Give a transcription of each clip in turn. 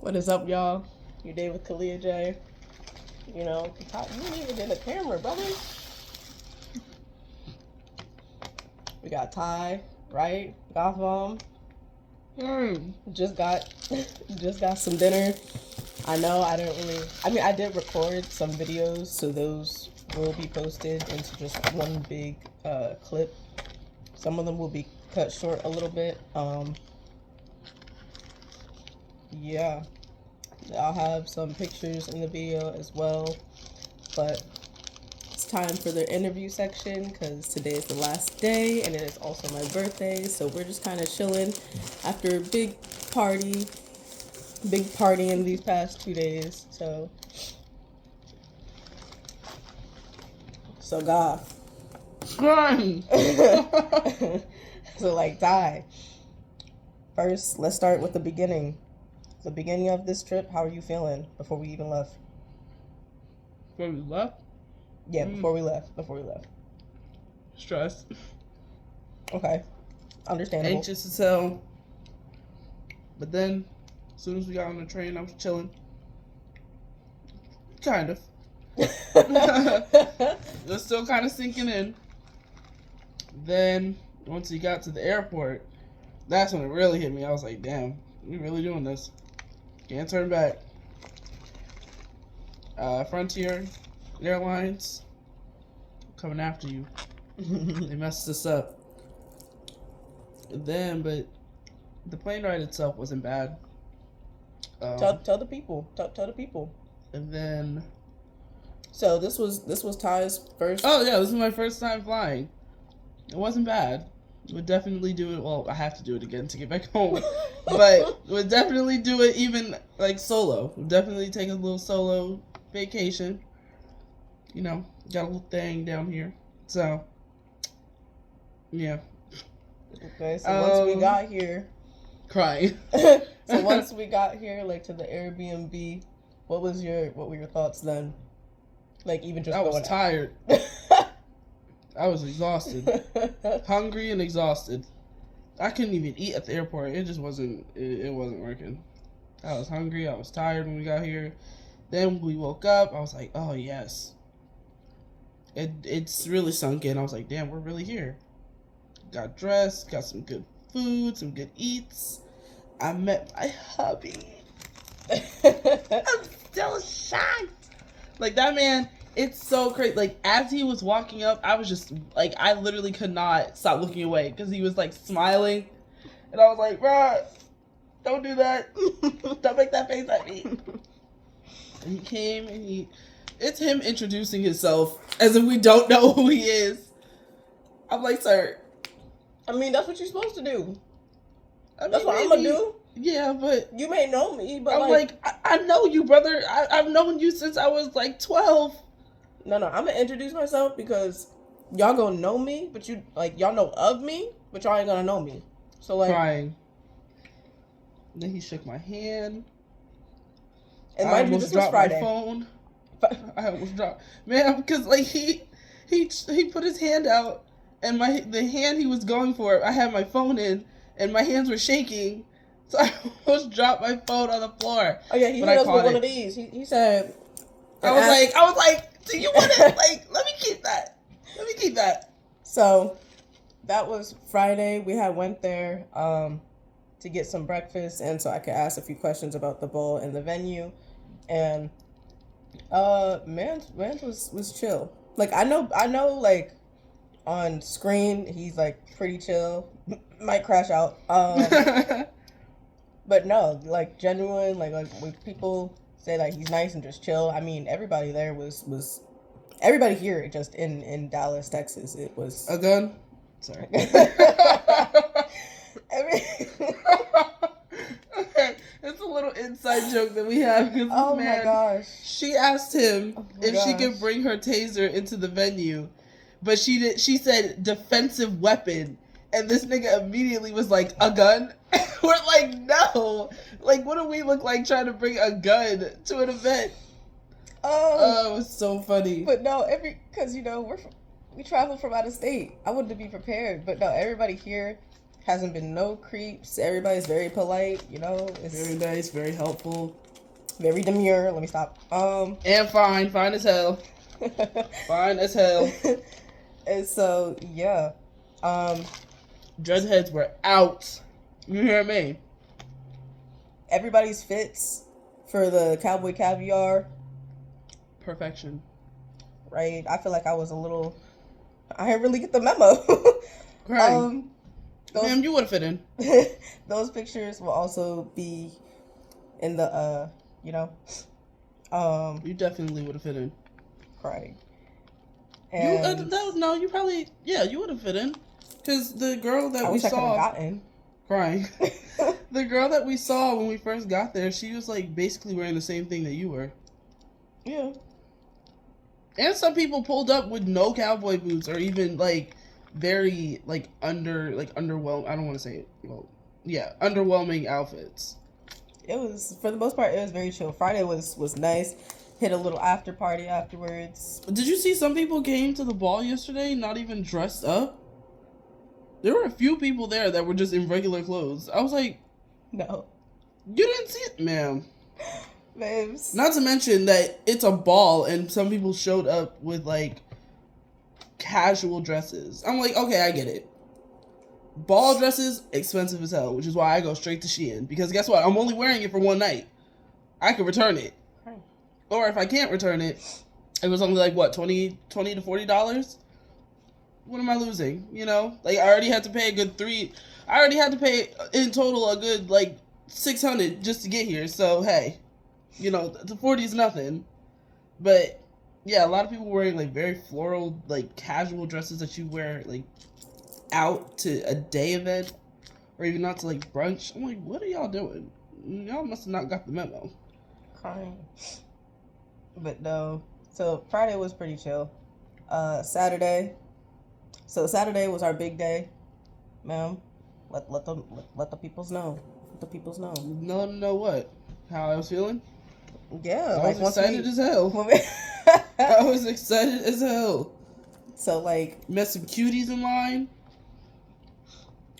What is up, y'all? Your day with Kalia J. You know, you ain't even in the camera, brother. We got Ty, right? Gotham. Just got some dinner. I know I did record some videos, so those will be posted into just one big clip. Some of them will be cut short a little bit. Yeah. I'll have some pictures in the video as well, but it's time for the interview section because today is the last day and it is also my birthday, so we're just kind of chilling after a big party in these past 2 days. So Goth. So like, die. First, let's start with the beginning. The beginning of this trip, how are you feeling before we even left? Before we left? Yeah, before we left. Stressed. Okay. Understandable. Anxious as hell. But then, as soon as we got on the train, I was chilling. Kind of. It was still kind of sinking in. Then, once we got to the airport, that's when it really hit me. I was like, damn, we really doing this. Can't turn back. Frontier Airlines coming after you. They messed us up. But the plane ride itself wasn't bad. Tell the people. Tell the people. And then, so this was Ty's first. oh yeah, this is my first time flying. It wasn't bad. Would definitely do it. Well, I have to do it again to get back home, but would definitely do it even like solo. Would definitely take a little solo vacation. You know, got a little thing down here, so yeah. Okay, so once we got here, crying. so once we got here, like to the Airbnb, what were your thoughts then? Like even just I was going tired. I was exhausted, hungry and exhausted. I couldn't even eat at the airport. It just wasn't. It wasn't working. I was hungry. I was tired when we got here. Then we woke up. I was like, oh yes. It's really sunk in. I was like, damn, we're really here. Got dressed. Got some good food. Some good eats. I met my hubby. I'm still shocked. Like that man. It's so crazy. Like, as he was walking up, I was just, like, I literally could not stop looking away because he was, like, smiling. And I was like, bruh, don't do that. Don't make that face at me. And he came and it's him introducing himself as if we don't know who he is. I'm like, sir. I mean, that's what you're supposed to do. That's what I'm going to do. Yeah, but. You may know me, but I'm like I know you, brother. I've known you since I was, like, 12. No, I'm gonna introduce myself because y'all gonna know me, but y'all know of me, but y'all ain't gonna know me. So like, crying. And then he shook my hand. And mind you, this was Friday. My phone. I almost dropped, man, because like he put his hand out, and the hand he was going for, I had my phone in, and my hands were shaking, so I almost dropped my phone on the floor. Oh yeah, he hit us with one of these. He said, I was like. Do you want to, like, let me keep that. So, that was Friday. We went there to get some breakfast, and so I could ask a few questions about the bowl and the venue. And, man was chill. Like, I know, like, on screen, he's, like, pretty chill. Might crash out. But no, like, genuine, like when people say like he's nice and just chill. I mean, everybody there was everybody here just in Dallas, Texas. It was a gun. Sorry. It's a little inside joke that we have because my gosh, she asked him if she could bring her taser into the venue, but she said defensive weapon, and this nigga immediately was like, a gun. We're like, no. Like, what do we look like trying to bring a gun to an event? Oh, it was so funny. But no, because, you know, we travel from out of state. I wanted to be prepared. But no, everybody here Hasn't been no creeps. Everybody's very polite, you know. It's Very nice, very helpful. very demure. Let me stop. And fine as hell. Fine as hell. And so yeah. Dreadheads were out. You hear me? Everybody's fits for the cowboy caviar. Perfection. Right? I feel like I was a little. I didn't really get the memo. Crying. Those, Ma'am, you would have fit in. those pictures will also be in the you know, You definitely would have fit in. crying. And And no, you probably, yeah, you would have fit in. Because the girl that I we wish I could have saw gotten. crying, the girl that we saw when we first got there, she was like basically wearing the same thing that you were. Yeah. And some people pulled up with no cowboy boots or even like very like underwhelming. I don't want to say it. Well, yeah, underwhelming outfits. It was, for the most part, it was very chill. Friday was nice. Hit a little after party afterwards. Did you see some people came to the ball yesterday not even dressed up? There were a few people there that were just in regular clothes. I was like, No. you didn't see it, ma'am. Babes. Not to mention that it's a ball and some people showed up with like casual dresses. I'm like, okay, I get it. Ball dresses, expensive as hell, which is why I go straight to Shein. Because guess what? I'm only wearing it for one night. I could return it. Right. Or if I can't return it, it was only like, what, $20 to $40? What am I losing? You know? Like, I already had to pay I already had to pay in total a good, like, $600 just to get here. So, hey, you know, the 40 is nothing. But, yeah, a lot of people wearing, like, very floral, like, casual dresses that you wear, like, out to a day event or even out to like brunch. I'm like, what are y'all doing? Y'all must have not got the memo. Crying. But no. So Friday was pretty chill. Saturday. So Saturday was our big day. Ma'am, let the peoples know. Let the peoples know. No, what? How I was feeling? Yeah, I was excited as hell. when we- I was excited as hell. So like, Met some cuties in line.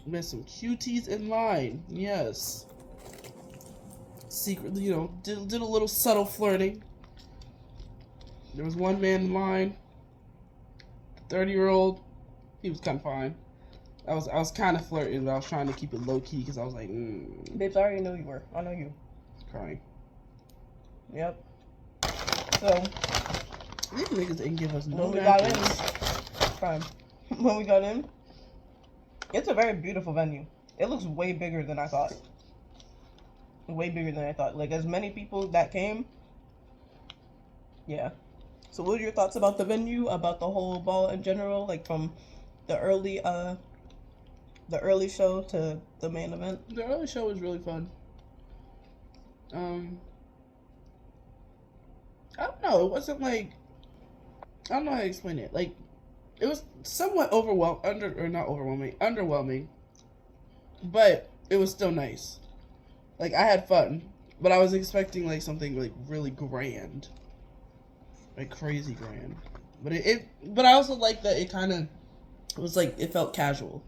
Met some cuties in line. Yes. Secretly, you know, did a little subtle flirting. There was one man in line. 30-year-old. He was kind of fine. I was kind of flirting, but I was trying to keep it low key because I was like, babes, I already know you were. I know you. crying. Yep. So These niggas didn't give us no when we got napkins. in, fine. When we got in, it's a very beautiful venue. It looks way bigger than I thought. Way bigger than I thought. Like, as many people that came. Yeah. So what are your thoughts about the venue, about the whole ball in general, like from the early show to the main event? The early show was really fun. I don't know. It wasn't like, I don't know how to explain it. Like, it was somewhat underwhelming, but it was still nice. Like, I had fun, but I was expecting like something like really grand, like crazy grand. But I also like that it kind of was like it felt casual.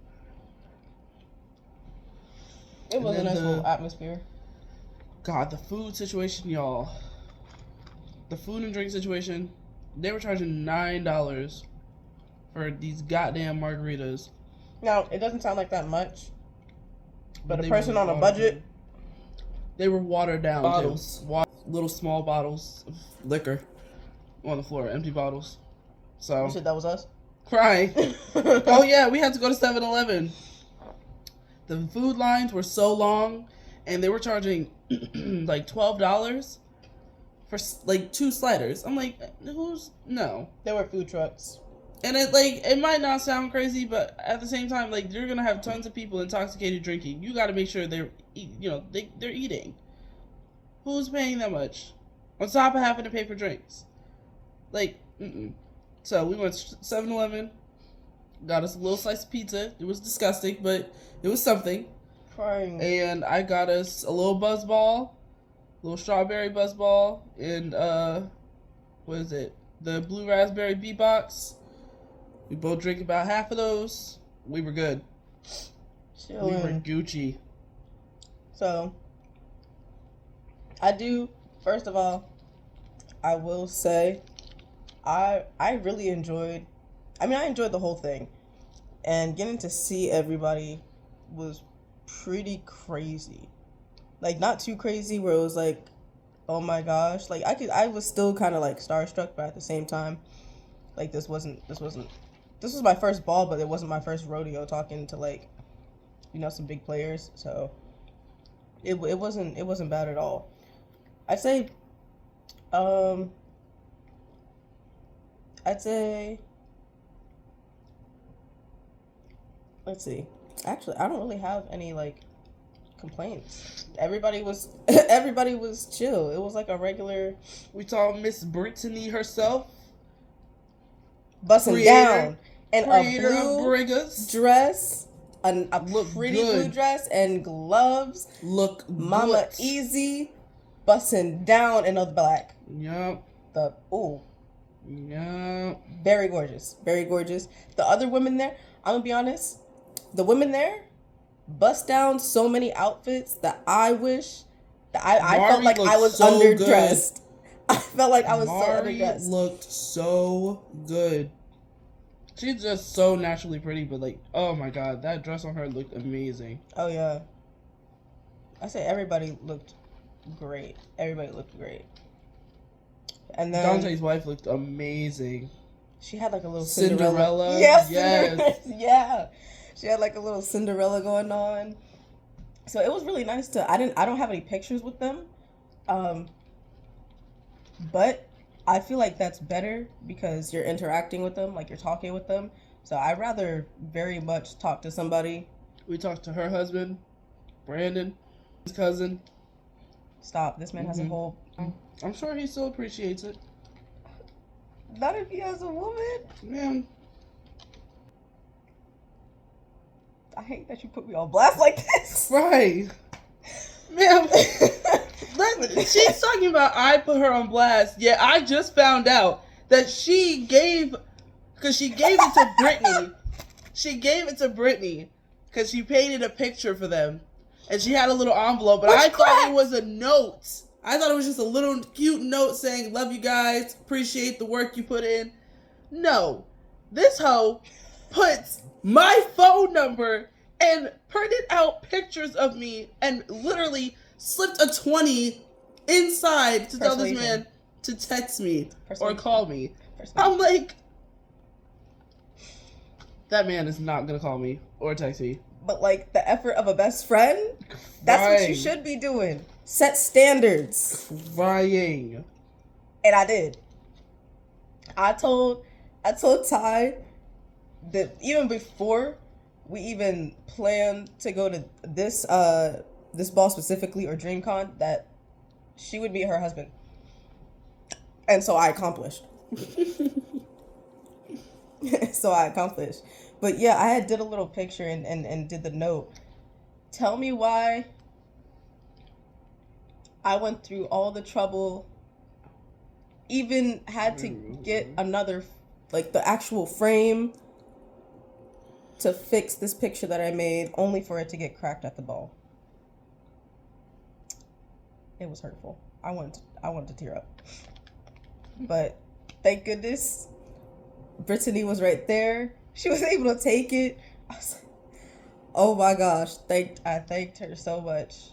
It was a And then nice little atmosphere. God, the food situation, y'all. The food and drink situation. They were charging $9 for these goddamn margaritas. Now, it doesn't sound like that much, but a they person were on a watered budget. down. They were watered down Bottles. too. Little small bottles of liquor on the floor, empty bottles. So You said that was us? crying. Oh yeah, we had to go to 7-Eleven. The food lines were so long, and they were charging like $12 for like 2 sliders. I'm like, no? There were food trucks. And it might not sound crazy, but at the same time, like, you're gonna have tons of people intoxicated drinking. You got to make sure they're eating. Who's paying that much on top of having to pay for drinks? Like, So we went to 7-Eleven, got us a little slice of pizza. It was disgusting, but it was something. Crying. And I got us a little buzz ball, little strawberry buzz ball, and what is it? The blue raspberry B box. We both drank about half of those. We were good. We were chilling. Gucci. So, first of all, I will say, I really enjoyed, I enjoyed the whole thing. And getting to see everybody was pretty crazy. Like, not too crazy where it was like, oh my gosh. Like, I was still kind of like starstruck, but at the same time, like, this was my first ball, but it wasn't my first rodeo talking to, like, some big players. So it wasn't bad at all. I'd say, um, let's see. Actually, I don't really have any, like, complaints. Everybody was everybody was chill. It was like a regular. We saw Miss Brittany herself, Busting down in a blue dress, a pretty blue dress, and gloves. Look, Mama good. Easy, busting down in the black. Yup. Yup. Very gorgeous, very gorgeous. The other women there, I'm gonna be honest, the women there bust down so many outfits that I wish that I felt like I was so underdressed. Good. I felt like I was so underdressed. Looked so good. She's just so naturally pretty, but like, oh my god, that dress on her looked amazing. Oh yeah. I say everybody looked great. Everybody looked great. And then Dante's wife looked amazing. She had like a little Cinderella. Yes. Yeah. She had like a little Cinderella going on. So it was really nice I don't have any pictures with them. But I feel like that's better because you're interacting with them, like you're talking with them. So I'd rather very much talk to somebody. We talked to her husband, Brandon, his cousin. Stop. This man has a whole... I'm sure he still appreciates it. Not if he has a woman. Man. I hate that you put me on blast like this. Right. Man. She's talking about I put her on blast. Yeah, I just found out that she gave it to Brittany. She gave it to Brittany because she painted a picture for them. And she had a little envelope, but I thought it was a note. I thought it was just a little cute note saying, love you guys, appreciate the work you put in. No. This hoe puts my phone number and printed out pictures of me and literally slipped a 20 inside to tell this man to text me or call me. I'm like, that man is not going to call me or text me. But like the effort of a best friend, that's what you should be doing. Set standards. Crying. And I did. I told Ty that even before we even planned to go to this ball specifically or DreamCon that she would meet her husband. And so I accomplished. But yeah, I did a little picture and did the note. Tell me why I went through all the trouble, even had to get another, like the actual frame to fix this picture that I made, only for it to get cracked at the ball. It was hurtful. I wanted to tear up. But thank goodness Brittany was right there. She was able to take it. I was like, oh my gosh, I thanked her so much.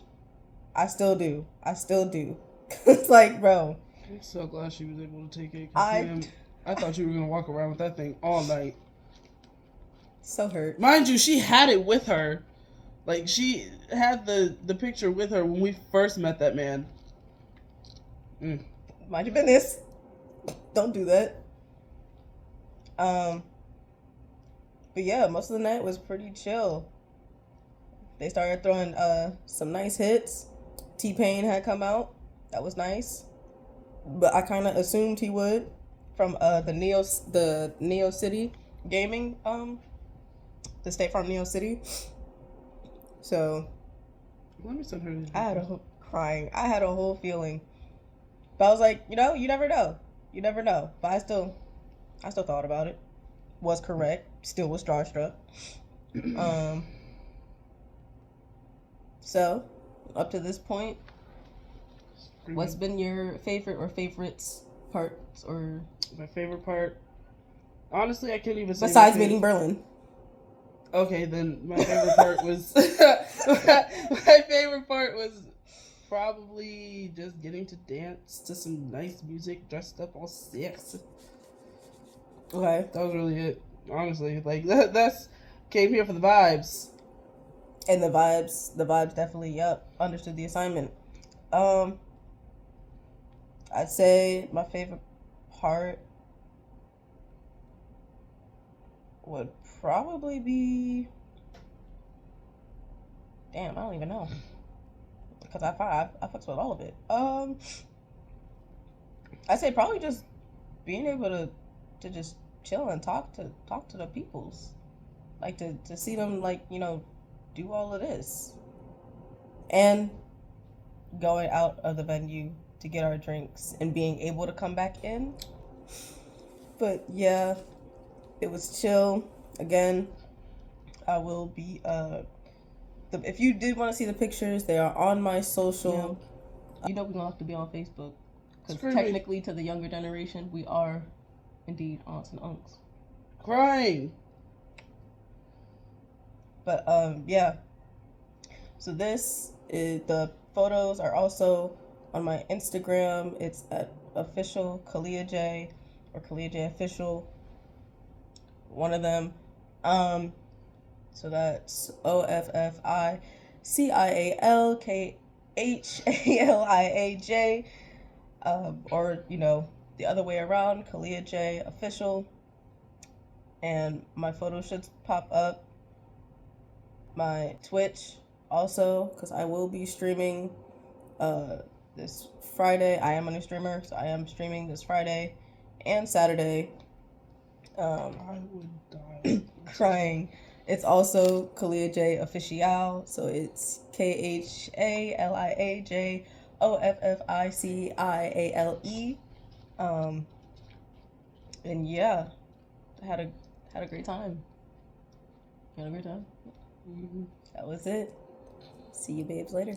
I still do. It's like, bro. I'm so glad she was able to take it. I thought you were going to walk around with that thing all night. So hurt. Mind you, she had it with her. Like, she had the picture with her when we first met that man. Mind your business. Don't do that. But yeah, most of the night was pretty chill. They started throwing some nice hits. T-Pain had come out. That was nice. But I kind of assumed he would from the Neo City gaming, the State Farm Neo City. So let me send her. I had a whole feeling. But I was like, you never know. You never know. But I still thought about it. Was correct. Still was starstruck. So, up to this point, what's been your favorite or favorites parts or my favorite part? Honestly, I can't even say. Besides meeting Berlin. Okay, then my favorite part was my favorite part was probably just getting to dance to some nice music, dressed up all sexy. Okay, that was really it. Honestly, like that's came here for the vibes. And the vibes definitely. Yep, understood the assignment. I'd say my favorite part would probably be. Damn, I don't even know. Because I fucks with all of it. I'd say probably just being able to just chill and talk to the peoples, like to see them, like, you know, do all of this, and going out of the venue to get our drinks and being able to come back in. But yeah, it was chill. Again, I will be if you did want to see the pictures, they are on my social. Yeah. You know, we're gonna have to be on Facebook because technically, to the younger generation, we are indeed aunts and uncles. Crying. But yeah. So this is, the photos are also on my Instagram. It's at official Kalia J or Kalia J official. One of them. So that's OFFICIALKHALIAJ. Or, you know, the other way around, Kalia J official. And my photo should pop up. My Twitch also, because I will be streaming this Friday. I am a new streamer, so I am streaming this Friday and Saturday. I would die. Crying. It's also Kalia J official, so it's KHALIAJOFFICIALE. And yeah, I had a great time. You had a great time? Mm-hmm. That was it. See you babes later.